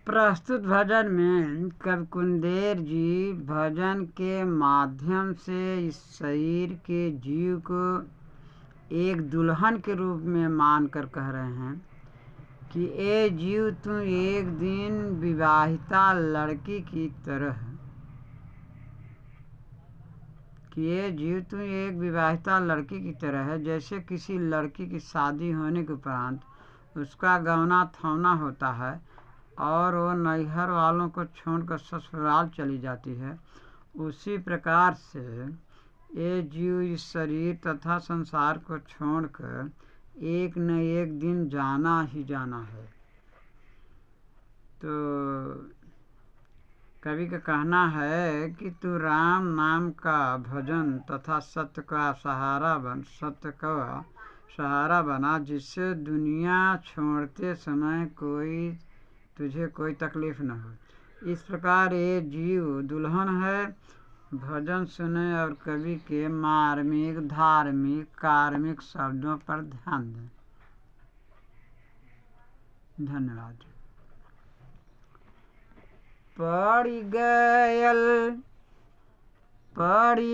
प्रस्तुत भजन में कवि कुंदेर जी भजन के माध्यम से इस शरीर के जीव को एक दुल्हन के रूप में मानकर कह रहे हैं कि ए जीव तू एक दिन विवाहिता लड़की की तरह है। जैसे किसी लड़की की शादी होने के उपरांत उसका गौना थौना होता है और वो नैहर वालों को छोड़कर ससुराल चली जाती है, उसी प्रकार से ये जीव इस शरीर तथा संसार को छोड़कर एक न एक दिन जाना ही जाना है। तो कवि का कहना है कि तू राम नाम का भजन तथा सत्य का सहारा बना, जिससे दुनिया छोड़ते समय तुझे कोई तकलीफ न हो। इस प्रकार ये जीव दुल्हन है। भजन सुने और कवि के मार्मिक, धार्मिक, कार्मिक शब्दों पर ध्यान दें। धन्यवाद। पड़ी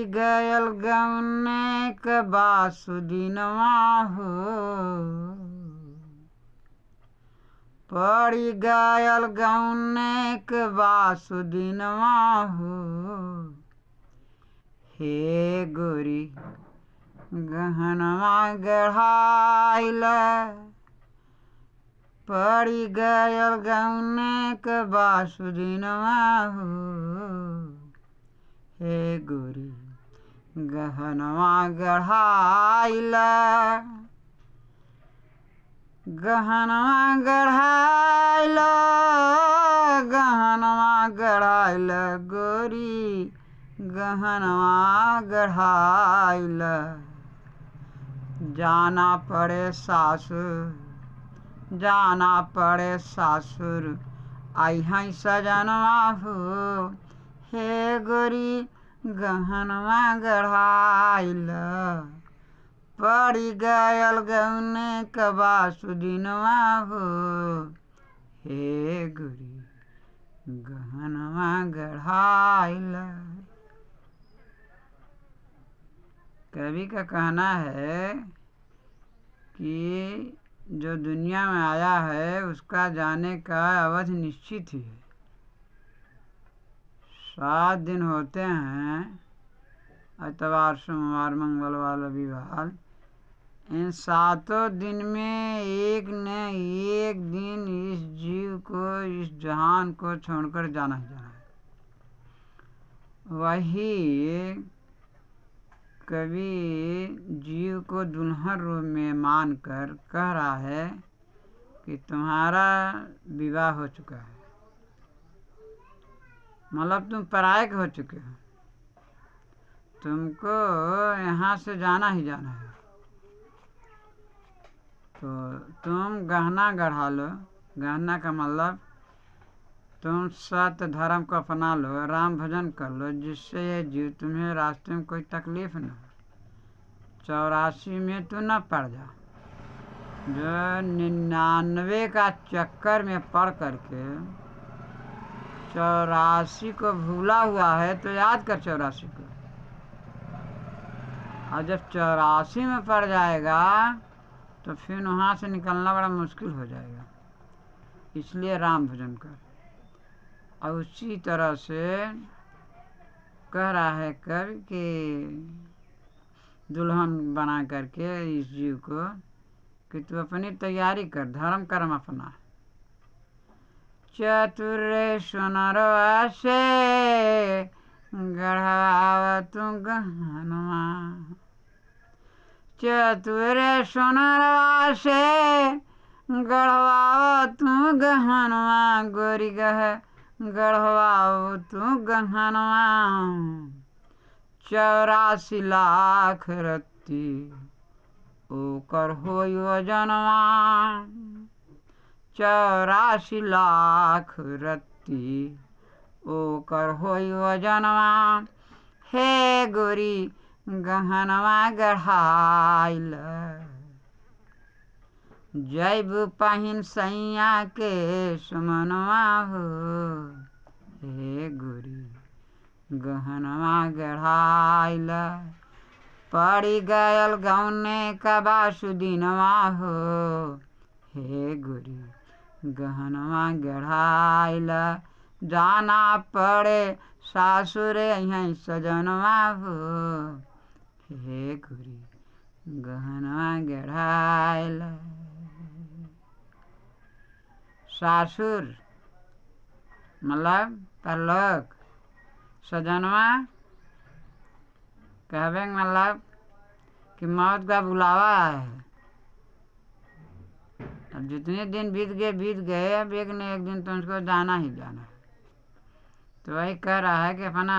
गयल गौने क बासुदिनवा हो, पड़ी गयल गौने क बासुदिनवा हो। हे गोरी गहनवा गढ़ाइल, पड़ी गयल गौने क बासुदिनवा हो। हे गोरी गहनवा गढ़ाइल, गोरी गहनवा गढ़ाइल। जाना पड़े सासुर आई सजनवा हो। हे गोरी गहनवा गढ़ाइल, पड़ी गयल गौने क बासुदिनवा हो। हे गोरी गहनवा गढ़ाइल। कवि का कहना है कि जो दुनिया में आया है उसका जाने का अवधि निश्चित ही है। 7 दिन होते हैं, इतवार, सोमवार, मंगलवार, रविवार। इन 7 दिन में एक न एक दिन इस जीव को, इस जहान को छोड़कर जाना ही जाना है। वही कवि जीव को दुल्हन रूप में मानकर कह रहा है कि तुम्हारा विवाह हो चुका है, मतलब तुम पराये हो चुके हो, तुमको यहाँ से जाना ही जाना है। तो तुम गहना गढ़ा लो। गहना का मतलब तुम सत्य धर्म को अपना लो, राम भजन कर लो, जिससे ये जीव तुम्हें रास्ते में कोई तकलीफ न हो। 84 में तू न पड़ जा। जो 99 का चक्कर में पड़ करके 84 को भूला हुआ है, तो याद कर 84 को। और जब 84 में पड़ जाएगा तो फिर वहाँ से निकलना बड़ा मुश्किल हो जाएगा। इसलिए राम भजन कर। और उसी तरह से कह रहा है कवि कि दुल्हन बना करके इस जीव को कि तू अपनी तैयारी कर, धर्म कर्म अपना। चतुर सुनरवा से गढ़ावा तू गहनवा, चतुर सुनरवा से गढ़वावा तू गहनवा। गोरी गढ़वाओ तू गहनवा। 84 लाख रत्ती ओकर होई वजनवा। 84 लाख रत्ती ओकर होई वजनवा। हे गोरी गहनवा गढ़ाइल। जैब पहिन सैया के सुमनवा हो हे गोरी गहनवा गढ़ाइल पड़ी गयल गौने का बासुदिनवा हो हे गोरी गहनवा गढ़ाइल जाना पड़े सासुर यहीं सजनवा हो हे गोरी गहनवा गढ़ाइल। सासुर मतलब परलोक, सजनवा कहवे मतलब कि मौत का बुलावा है। अब जितने दिन बीत गए अब एक न एक दिन तो उसको जाना ही जाना है। तो वही कह रहा है कि अपना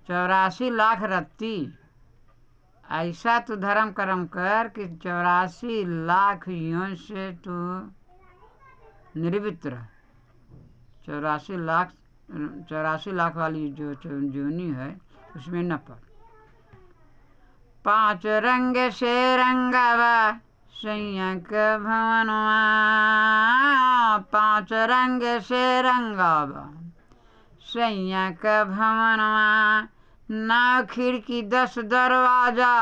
84 लाख रत्ती ऐसा तू धर्म कर्म कर कि 84 लाख यों से तू निर्वृत्त रह। 84 लाख वाली जो जोनी है उसमें न पड़। 5 रंग से रंगावा सैया के भवनवा 5 रंग से रंगावा सैया के भवनवा 9 खिड़की 10 दरवाजा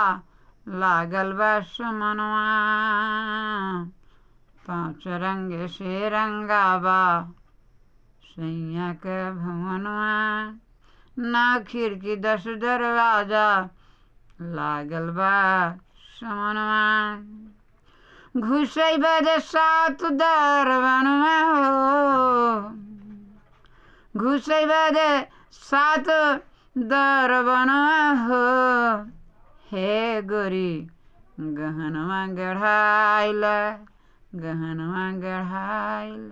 लागल बा समनवा 5 रंग से रंगावा सैया के भवनवा 9 खिड़की 10 दरवाजा लागल बा समनवा घुसै बदे 7 दरबनवा हो घुसै बदे 7 दरबनवा हो हे गोरी गहनवा गढ़ाइल गहनवा गढ़ाइल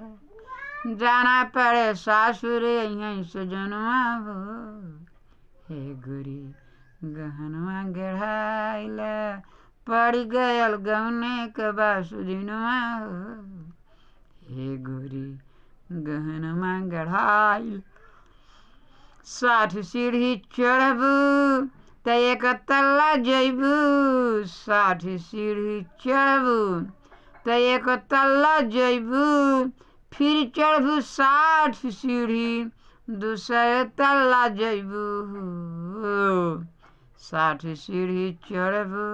जाना पड़े सासुर यहीं सजनवा हो हे गोरी गहनवा गढ़ाइल पड़ गयल गौने के बासुदिनवा हो हे गोरी गहनवा गढ़ाइल 60 सीढ़ी चढ़बू त 1 तल्ला जइबू 60 सीढ़ी चढ़बू त 1 तल्ला जइबू फिर चढ़बू 60 सीढ़ी 200 तल्ला जइबू 60 सीढ़ी चढ़बू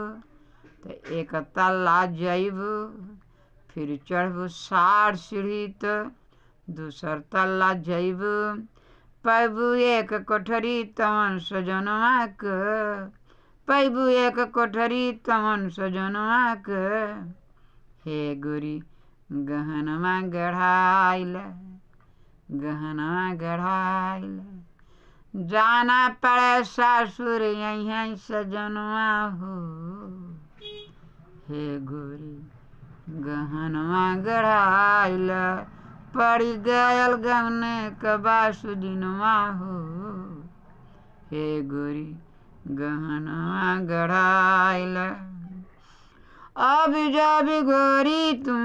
त 1 तल्ला जइबू फिर चढ़बू 60 सीढ़ी तो 200 तल्ला जइबू पैबू 1 कोठरी तमन सजनवा के पैबू 1 कोठरी तमन सजनवा के हे गोरी गहनवा गढ़ाइल गहनवा गढ़ाइल जाना पड़े सासुर यहीं सजनवा हो हे गोरी गहनवा गढ़ाइल पड़ी गयल गौने के बासुदिनवा हो हे गोरी गहनवा गढ़ाइल अब जब गोरी तुम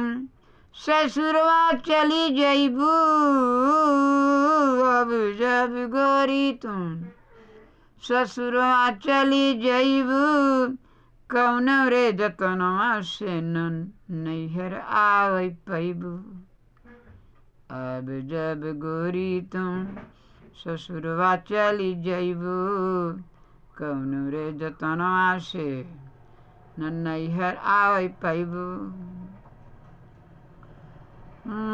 ससुरवा चली जइबू अब जब गोरी तुम ससुरवा चली जइबू कौनो रे जतनवा से नैहर आवे पैबू अब जब गोरी तुम ससुरवा चली जइबू कौनो रे जतनवा से नैहर आवे पैबू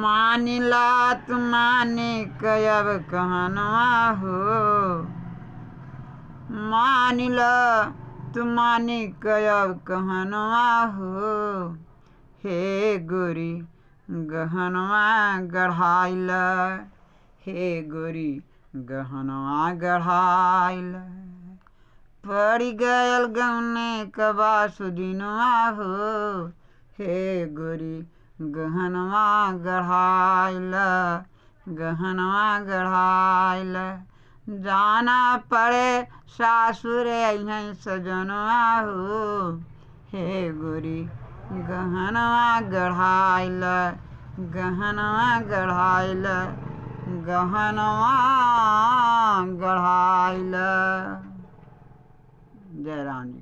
मानिला तुमाने कयब कहनवा हो मानिला तुमाने कयब कहनवा हो हे गोरी गहनवा गढ़ाइल हे गोरी गहनवा गढ़ाइल पड़ गयल गौने के बासुदिनवा हो हे गोरी गहनवा गढ़ाइल गहनवा गढ़ाइल जाना पड़े सासुर यहीं सजनवा हो हे गोरी गहनवा गढ़ाइल गहनवा गढ़ाइल गहनवा गढ़ाइल। जय राम जी।